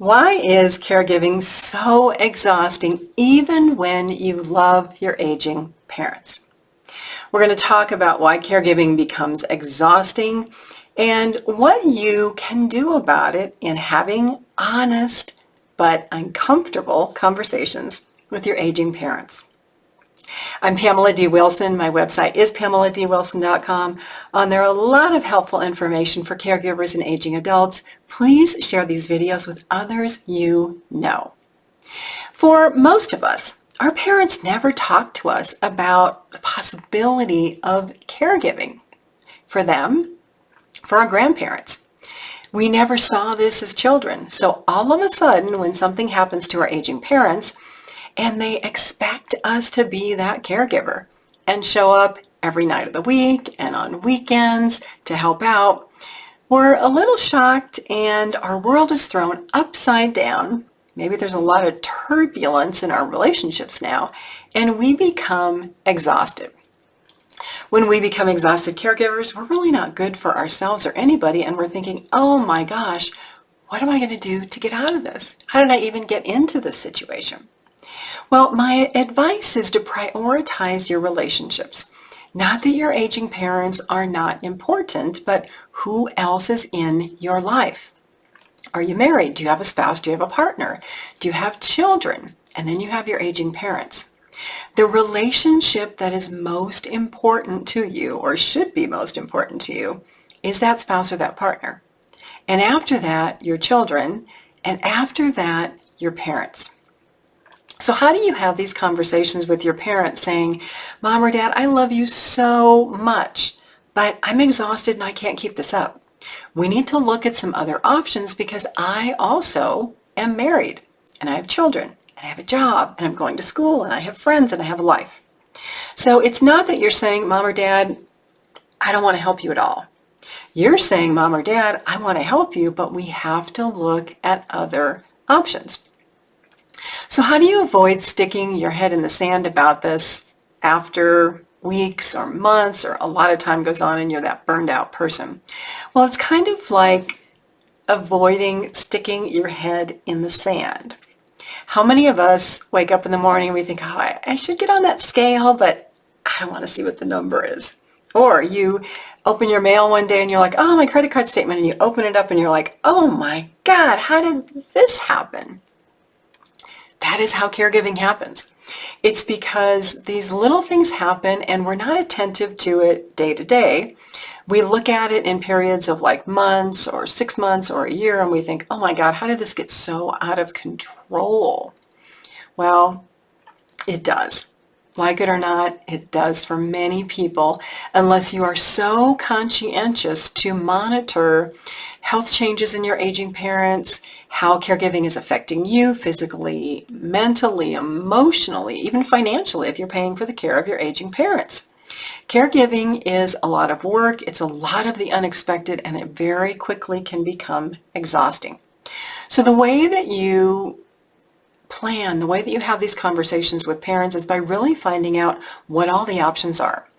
Why is caregiving so exhausting even when you love your aging parents? We're going to talk about why caregiving becomes exhausting and what you can do about it in having honest but uncomfortable conversations with your aging parents. I'm Pamela D Wilson. My website is PamelaDWilson.com. There are a lot of helpful information for caregivers and aging adults. Please share these videos with others you know. For most of us, our parents never talked to us about the possibility of caregiving for them, for our grandparents. We never saw this as children. So all of a sudden, when something happens to our aging parents, and they expect us to be that caregiver and show up every night of the week and on weekends to help out, we're a little shocked and our world is thrown upside down. Maybe there's a lot of turbulence in our relationships now, and we become exhausted. When we become exhausted caregivers, we're really not good for ourselves or anybody, and we're thinking, oh my gosh, what am I going to do to get out of this? How did I even get into this situation? Well, my advice is to prioritize your relationships. Not that your aging parents are not important, but who else is in your life? Are you married? Do you have a spouse? Do you have a partner? Do you have children? And then you have your aging parents. The relationship that is most important to you, or should be most important to you, is that spouse or that partner. And after that, your children, and after that, your parents. So how do you have these conversations with your parents saying, Mom or Dad, I love you so much, but I'm exhausted and I can't keep this up. We need to look at some other options because I also am married and I have children and I have a job and I'm going to school and I have friends and I have a life. So it's not that you're saying, Mom or Dad, I don't want to help you at all. You're saying, Mom or Dad, I want to help you, but we have to look at other options. So how do you avoid sticking your head in the sand about this after weeks or months or a lot of time goes on and you're that burned out person? Well, it's kind of like avoiding sticking your head in the sand. How many of us wake up in the morning and we think, oh, I should get on that scale, but I don't want to see what the number is. Or you open your mail one day and you're like, oh, my credit card statement, and you open it up and you're like, oh my God, how did this happen? That is how caregiving happens. It's because these little things happen and we're not attentive to it day to day. We look at it in periods of like months or 6 months or a year and we think, oh my God, how did this get so out of control? Well, it does. Like it or not, it does for many people, unless you are so conscientious to monitor health changes in your aging parents, how caregiving is affecting you physically, mentally, emotionally, even financially if you're paying for the care of your aging parents. Caregiving is a lot of work, it's a lot of the unexpected, and it very quickly can become exhausting. So the way that you plan, the way that you have these conversations with parents is by really finding out what all the options are.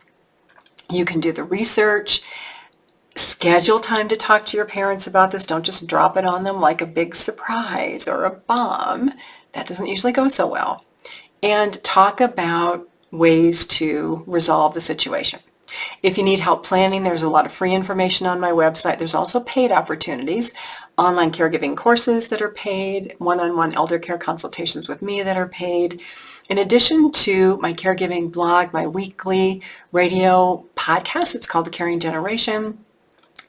You can do the research, schedule time to talk to your parents about this. Don't just drop it on them like a big surprise or a bomb. That doesn't usually go so well. And talk about ways to resolve the situation. If you need help planning, there's a lot of free information on my website. There's also paid opportunities, online caregiving courses that are paid, one-on-one eldercare consultations with me that are paid. In addition to my caregiving blog, my weekly radio podcast, it's called The Caring Generation,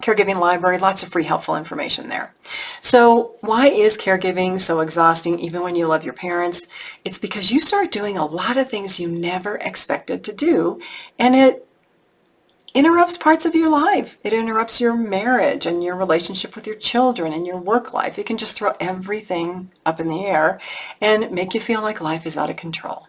caregiving library, lots of free helpful information there. So why is caregiving so exhausting even when you love your parents? It's because you start doing a lot of things you never expected to do, and it interrupts parts of your life. It interrupts your marriage and your relationship with your children and your work life. It can just throw everything up in the air and make you feel like life is out of control.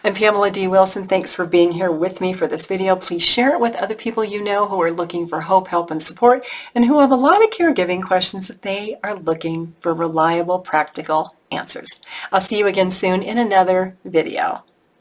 I'm Pamela D Wilson. Thanks for being here with me for this video. Please share it with other people you know who are looking for hope, help, and support, and who have a lot of caregiving questions that they are looking for reliable, practical answers. I'll see you again soon in another video.